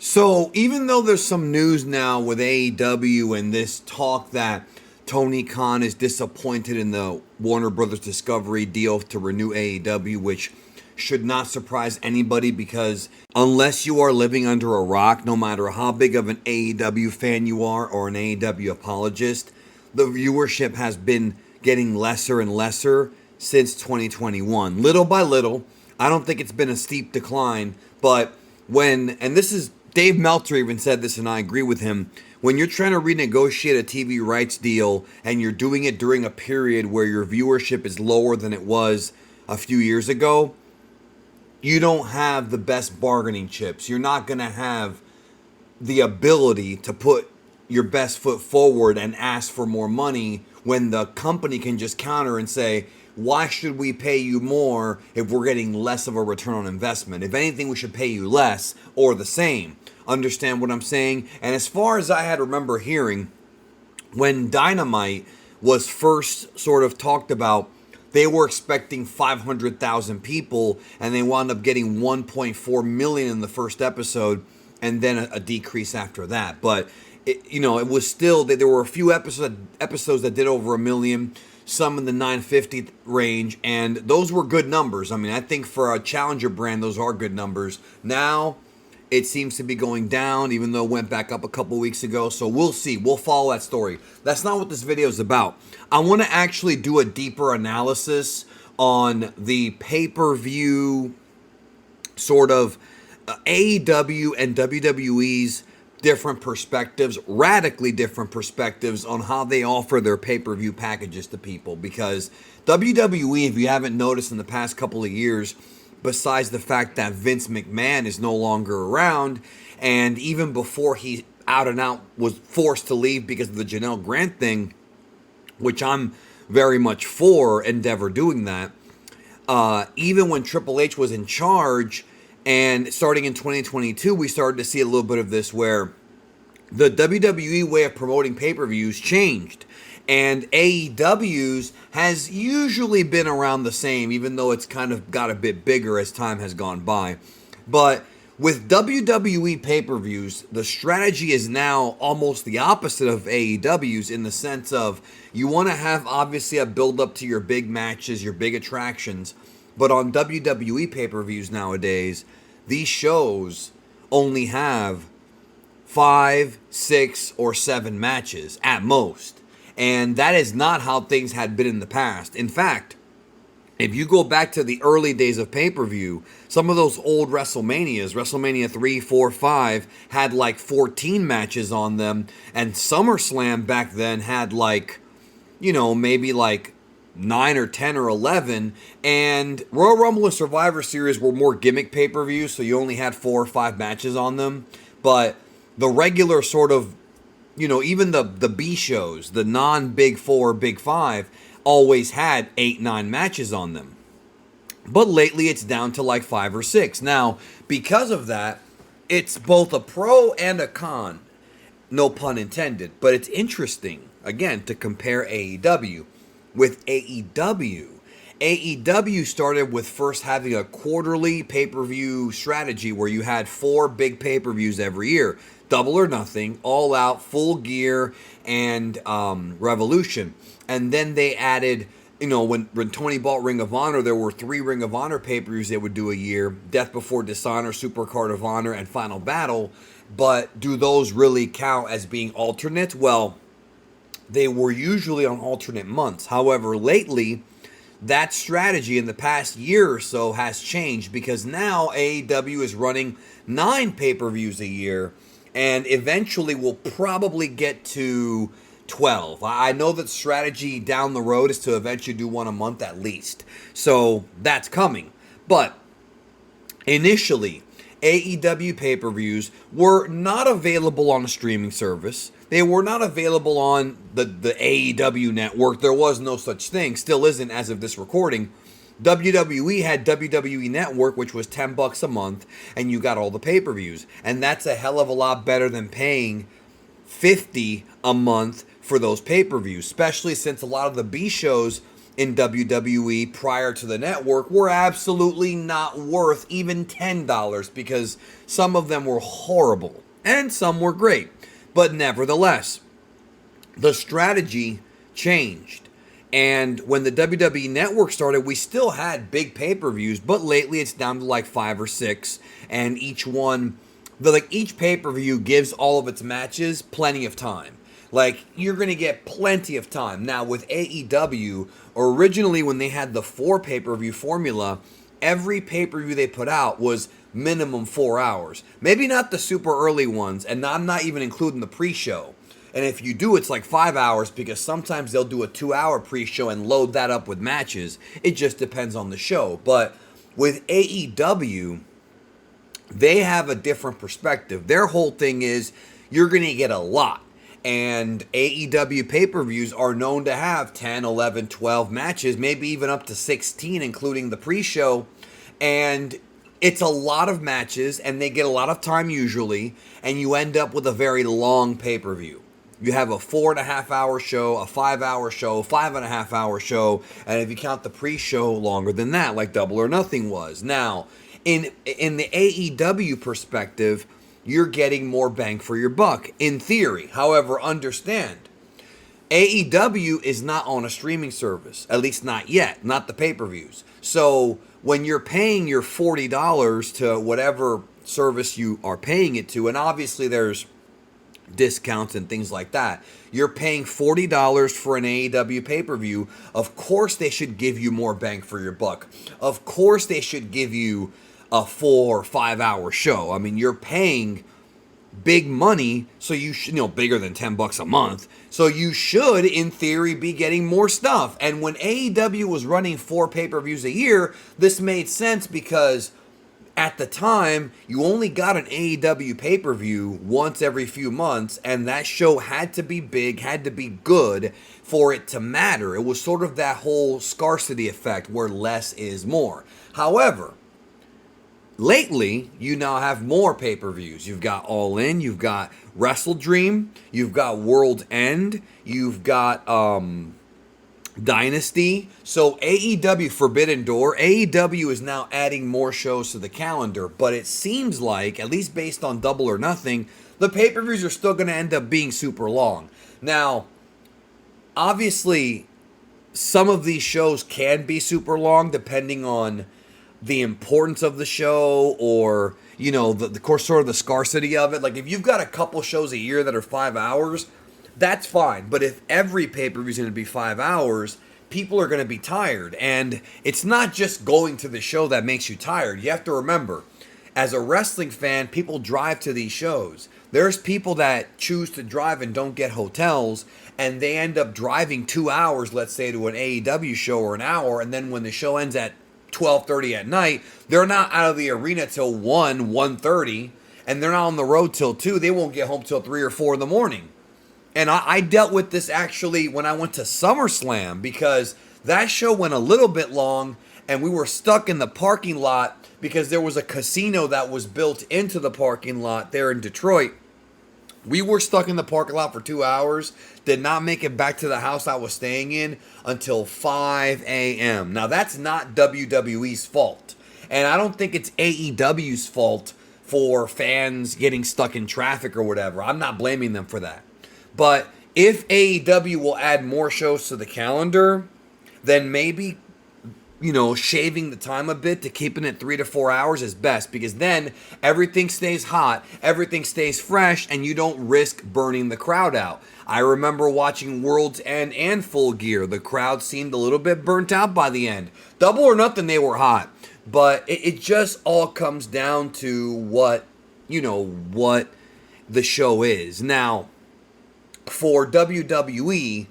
So even though there's some news now with AEW and this talk that Tony Khan is disappointed in the Warner Brothers Discovery deal to renew AEW, which should not surprise anybody because unless you are living under a rock, no matter how big of an AEW fan you are or an AEW apologist, the viewership has been getting lesser and lesser since 2021. Little by little, I don't think it's been a steep decline, but and this is Dave Meltzer even said this, and I agree with him. When you're trying to renegotiate a TV rights deal and you're doing it during a period where your viewership is lower than it was a few years ago, you don't have the best bargaining chips. You're not going to have the ability to put your best foot forward and ask for more money when the company can just counter and say, why should we pay you more if we're getting less of a return on investment? If anything, we should pay you less or the same. Understand what I'm saying? And as far as I had remember hearing, when Dynamite was first sort of talked about, they were expecting 500,000 people, and they wound up getting 1.4 million in the first episode, and then a decrease after that. But it was still there were a few episodes that did over a million, some in the 950 range, and those were good numbers. I mean, I think for a challenger brand, those are good numbers. Now it seems to be going down, even though it went back up a couple weeks ago. So we'll see. We'll follow that story. That's not what this video is about. I want to actually do a deeper analysis on the pay-per-view sort of AEW and WWE's different perspectives, radically different perspectives on how they offer their pay-per-view packages to people. Because WWE, if you haven't noticed in the past couple of years, besides the fact that Vince McMahon is no longer around, and even before he out and out was forced to leave because of the Janelle Grant thing, which I'm very much for Endeavor doing that, even when Triple H was in charge, and starting in 2022, we started to see a little bit of this where the WWE way of promoting pay-per-views changed. And AEW's has usually been around the same, even though it's kind of got a bit bigger as time has gone by. But with WWE pay-per-views, the strategy is now almost the opposite of AEW's in the sense of you want to have obviously a build-up to your big matches, your big attractions. But on WWE pay-per-views nowadays, these shows only have 5, 6, or 7 matches at most. And that is not how things had been in the past. In fact, if you go back to the early days of pay-per-view, some of those old WrestleManias, WrestleMania 3, 4, 5, had like 14 matches on them. And SummerSlam back then had maybe like 9 or 10 or 11. And Royal Rumble and Survivor Series were more gimmick pay-per-views, so you only had 4 or 5 matches on them. But the regular sort of even the B shows, the non-Big 4, Big 5, always had 8, 9 matches on them. But lately it's down to like 5 or 6. Now, because of that, it's both a pro and a con. No pun intended. But it's interesting, again, to compare AEW with AEW. AEW started with first having a quarterly pay-per-view strategy where you had 4 big pay-per-views every year. Double or Nothing, All Out, Full Gear, and Revolution. And then they added, when Tony bought Ring of Honor, there were 3 Ring of Honor pay-per-views they would do a year. Death Before Dishonor, Supercard of Honor, and Final Battle. But do those really count as being alternates? Well, they were usually on alternate months. However, lately, that strategy in the past year or so has changed because now AEW is running 9 pay-per-views a year. And eventually we'll probably get to 12. I know that strategy down the road is to eventually do 1 a month at least. So that's coming. But initially, AEW pay-per-views were not available on a streaming service. They were not available on the AEW network. There was no such thing. Still isn't as of this recording. WWE had WWE Network, which was $10 a month, and you got all the pay-per-views. And that's a hell of a lot better than paying $50 a month for those pay-per-views, especially since a lot of the B shows in WWE prior to the network were absolutely not worth even $10 because some of them were horrible and some were great. But nevertheless, the strategy changed. And when the WWE Network started, we still had big pay-per-views, but lately it's down to like 5 or 6, and each one, each pay-per-view gives all of its matches plenty of time. Like, you're going to get plenty of time. Now, with AEW, originally when they had the 4 pay-per-view formula, every pay-per-view they put out was minimum 4 hours. Maybe not the super early ones, and I'm not even including the pre-show. And if you do, it's like 5 hours because sometimes they'll do a 2-hour pre-show and load that up with matches. It just depends on the show. But with AEW, they have a different perspective. Their whole thing is you're going to get a lot. And AEW pay-per-views are known to have 10, 11, 12 matches, maybe even up to 16, including the pre-show. And it's a lot of matches, and they get a lot of time usually, and you end up with a very long pay-per-view. You have a 4.5-hour show, a 5-hour show, 5.5-hour show, and if you count the pre-show, longer than that, like Double or Nothing was. Now, in the AEW perspective, you're getting more bang for your buck, in theory. However, understand, AEW is not on a streaming service, at least not yet, not the pay-per-views. So when you're paying your $40 to whatever service you are paying it to, and obviously there's discounts and things like that, you're paying $40 for an AEW pay-per-view. Of course they should give you more bang for your buck. Of course they should give you a 4 or 5 hour show. I mean, you're paying big money, so you should, bigger than $10 a month. So you should, in theory, be getting more stuff. And when AEW was running 4 pay-per-views a year, this made sense because at the time, you only got an AEW pay-per-view once every few months, and that show had to be big, had to be good for it to matter. It was sort of that whole scarcity effect where less is more. However, lately, you now have more pay-per-views. You've got All In, you've got Wrestle Dream, you've got World End, you've got Dynasty. So AEW Forbidden Door, AEW is now adding more shows to the calendar, but it seems like, at least based on Double or Nothing, the pay-per-views are still going to end up being super long. Now, obviously, some of these shows can be super long depending on the importance of the show or, the course, sort of the scarcity of it. Like, if you've got a couple shows a year that are 5 hours, that's fine. But if every pay-per-view is going to be 5 hours, people are going to be tired. And it's not just going to the show that makes you tired. You have to remember, as a wrestling fan, people drive to these shows. There's people that choose to drive and don't get hotels, and they end up driving 2 hours, let's say, to an AEW show or an hour, and then when the show ends at 12:30 at night, they're not out of the arena till 1:30, and they're not on the road till 2. They won't get home till 3 or 4 in the morning. And I dealt with this actually when I went to SummerSlam, because that show went a little bit long and we were stuck in the parking lot because there was a casino that was built into the parking lot there in Detroit. We were stuck in the parking lot for 2 hours, did not make it back to the house I was staying in until 5 a.m. Now, that's not WWE's fault. And I don't think it's AEW's fault for fans getting stuck in traffic or whatever. I'm not blaming them for that. But if AEW will add more shows to the calendar, then maybe, shaving the time a bit to keeping it 3 to 4 hours is best, because then everything stays hot, everything stays fresh, and you don't risk burning the crowd out. I remember watching World's End and Full Gear. The crowd seemed a little bit burnt out by the end. Double or Nothing, they were hot. But it just all comes down to what the show is. Now, for WWE,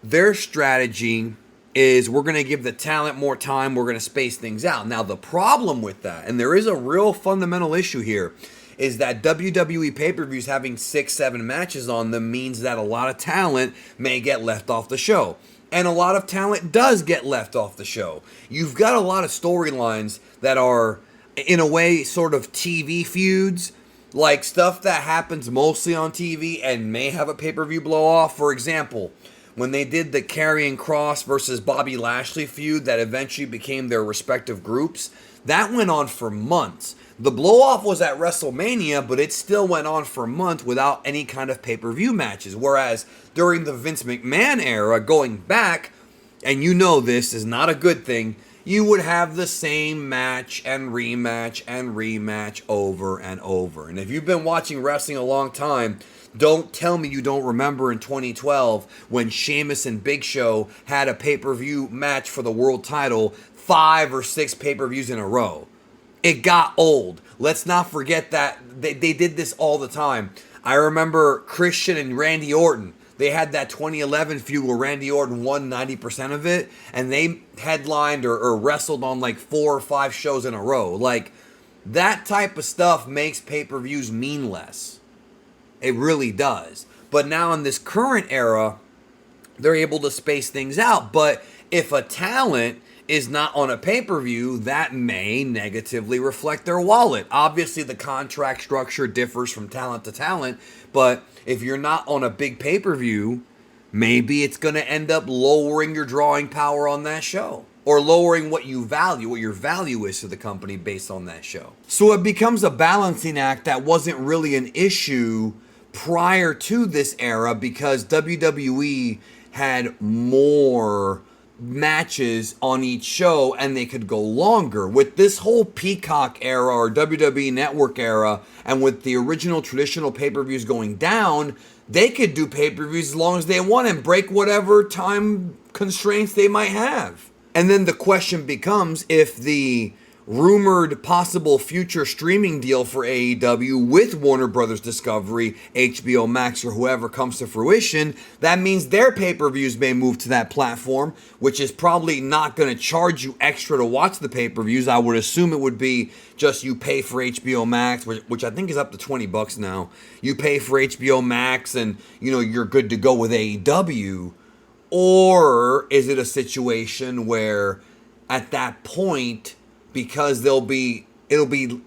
their strategy is we're going to give the talent more time, we're going to space things out. Now, the problem with that, and there is a real fundamental issue here, is that WWE pay-per-views having 6, 7 matches on them means that a lot of talent may get left off the show. And a lot of talent does get left off the show. You've got a lot of storylines that are, in a way, sort of TV feuds, like stuff that happens mostly on TV and may have a pay-per-view blow off. For example, when they did the Karrion Kross versus Bobby Lashley feud that eventually became their respective groups, that went on for months. The blow-off was at WrestleMania, but it still went on for months without any kind of pay-per-view matches. Whereas during the Vince McMahon era, going back, and you know this is not a good thing, you would have the same match and rematch over and over. And if you've been watching wrestling a long time, don't tell me you don't remember in 2012 when Sheamus and Big Show had a pay-per-view match for the world title 5 or 6 pay-per-views in a row. It got old. Let's not forget that they did this all the time. I remember Christian and Randy Orton. They had that 2011 feud where Randy Orton won 90% of it, and they headlined or wrestled on like 4 or 5 shows in a row. Like, that type of stuff makes pay-per-views mean less. It really does. But now in this current era, they're able to space things out. But if a talent is not on a pay-per-view, that may negatively reflect their wallet. Obviously, the contract structure differs from talent to talent, but if you're not on a big pay-per-view, maybe it's going to end up lowering your drawing power on that show, or lowering what you value, what your value is to the company based on that show. So it becomes a balancing act that wasn't really an issue prior to this era because WWE had more matches on each show and they could go longer. With this whole Peacock era or WWE Network era, and with the original traditional pay-per-views going down, they could do pay-per-views as long as they want and break whatever time constraints they might have. And then the question becomes, if the rumored possible future streaming deal for AEW with Warner Brothers Discovery, HBO Max, or whoever comes to fruition, that means their pay-per-views may move to that platform, which is probably not going to charge you extra to watch the pay-per-views. I would assume it would be just you pay for HBO Max, which I think is up to $20 now. You pay for HBO Max and, you know, you're good to go with AEW. Or is it a situation where at that point, because AEW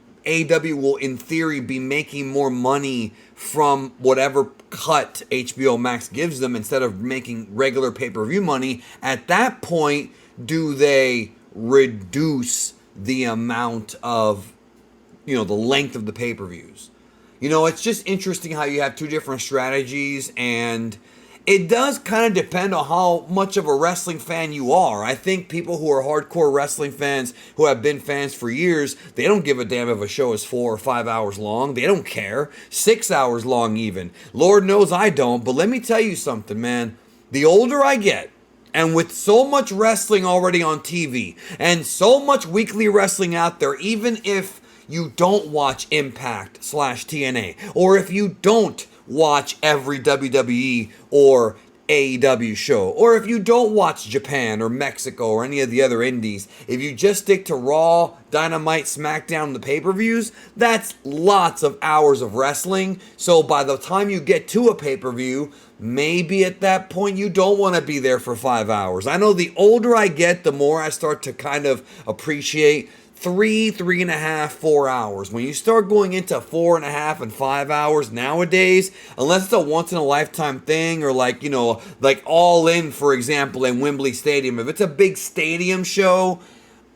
will in theory be making more money from whatever cut HBO Max gives them instead of making regular pay-per-view money, at that point, do they reduce the amount of, you know, the length of the pay-per-views? You know, it's just interesting how you have two different strategies, and it does kind of depend on how much of a wrestling fan you are. I think people who are hardcore wrestling fans, who have been fans for years, they don't give a damn if a show is 4 or 5 hours long. They don't care. 6 hours long even. Lord knows I don't. But let me tell you something, man. The older I get, and with so much wrestling already on TV, and so much weekly wrestling out there, even if you don't watch Impact/TNA, or if you don't watch every WWE or AEW show, or if you don't watch Japan or Mexico or any of the other indies, if you just stick to Raw, Dynamite, SmackDown, the pay-per-views, that's lots of hours of wrestling. So by the time you get to a pay-per-view, maybe at that point you don't want to be there for 5 hours. I know the older I get, the more I start to kind of appreciate 3.5, 4 hours. When you start going into 4.5 and 5 hours nowadays, unless it's a once in a lifetime thing, or like, you know, like All In, for example, in Wembley Stadium, if it's a big stadium show,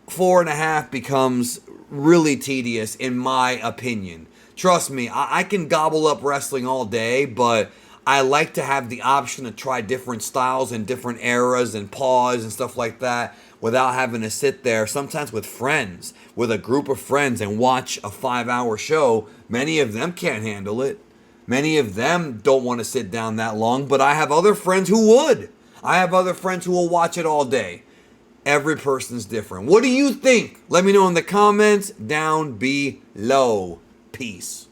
4.5 becomes really tedious, in my opinion. Trust me, I can gobble up wrestling all day, but I like to have the option to try different styles and different eras and pause and stuff like that, without having to sit there, sometimes with friends, with a group of friends, and watch a 5-hour show. Many of them can't handle it. Many of them don't want to sit down that long, but I have other friends who would. I have other friends who will watch it all day. Every person's different. What do you think? Let me know in the comments down below. Peace.